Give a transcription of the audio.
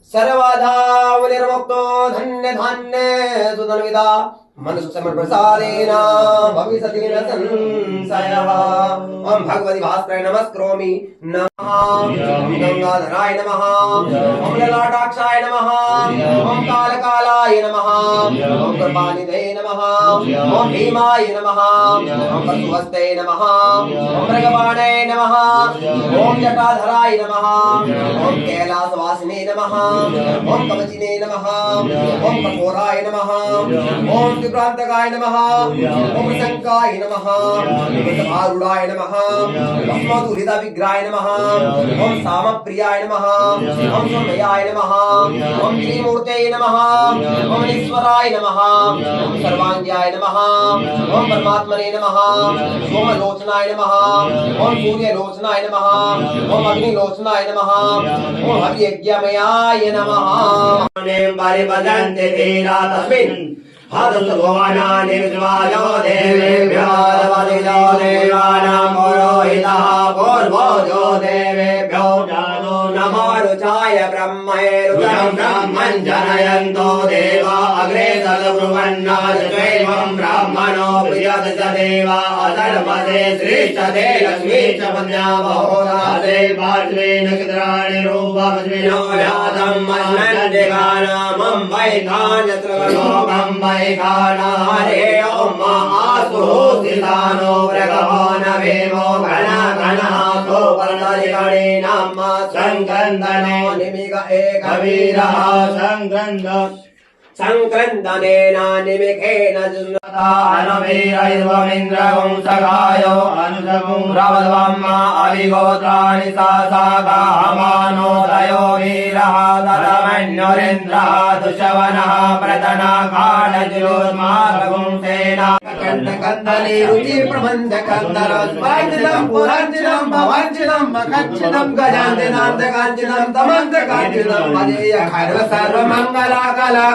सर्वदा निर्मुक्तो धन्य धान्य सुधन्विता मनसु समर्प्रसादेन भविष्यति न संशयः। ओम भगवति भास्कराय नमस्करोमि नमः। ओम गंगाधराय नमः। ओम ललाटाक्षाय नमः। ओम कालकालाय नमः। ओम कृपानिधे नमः। ओम भीमाय नमः। ओम वसुहस्ते नमः। ओम मृगवाणे नमः। ओम जटाधराय नमः। ओम कैलासवासिने नमः। ओम कवचिने नमः। ओम कठोराय नमः। ओम प्रांतकाय नमः। ओम शंकाय नमः। ओम सभारूढ़ाय नमः। ओम मधुरिता विग्रहाय नमः। ओम सामप्रियाय नमः। ओम सोमयाय नमः। ओम त्रिमूर्ते नमः। ओम ईश्वराय नमः। ओम सर्वांग्याय नमः। ओम परमात्मने नमः। सोमलोचनाय नमः। ओम सूर्यलोचनाय नमः। ओम अग्निलोचनाय नमः। ओम हवियज्ञमयाय नमः। बारे बदन्ते तेरा तस्मिन् हदसुभवानानि विद्वायो देवेभ्यो वदितो देवानां पुरोहितः पूर्वजो देवेभ्यो जातो नमो रुचाय ब्रह्मैरुदरं ब्रह्मं जनयन्तो देवा अग्रे तद्ब्रुवन्नादित्वं ब्राह्मणो प्रियत च देवा अधर्मदे श्रीष्ठदे लक्ष्मी च पद्या बहुरादे पार्श्वे नक्षत्राणि रूपमस्मिनो यातं मन्नन्ति गानमं वैखानत्रगणोमं खानारे ओम आसु सितानो प्रगवान वेमो गण गणासो परदरिगणे नाम संक्रंदनो निमिग एक वीरः संक्रंदनेन निमिखेन जुन्नतानवीरैर्वमिन्द्रवं सखायो अनुजवं रवद्वम् अविगोत्राणि सासागामानोदयो वीरः तदमन्युरिन्द्रः दुशवनः प्रतना कालजुर्मार्गं सेना कंदकंदने रुचि प्रबंध कंदरस्वांजनं पुरांजनं भवांजनं मखंजनं गजाननं दगांजनं तमंत कांजनं मदेय खर्व सर्व मंगला कला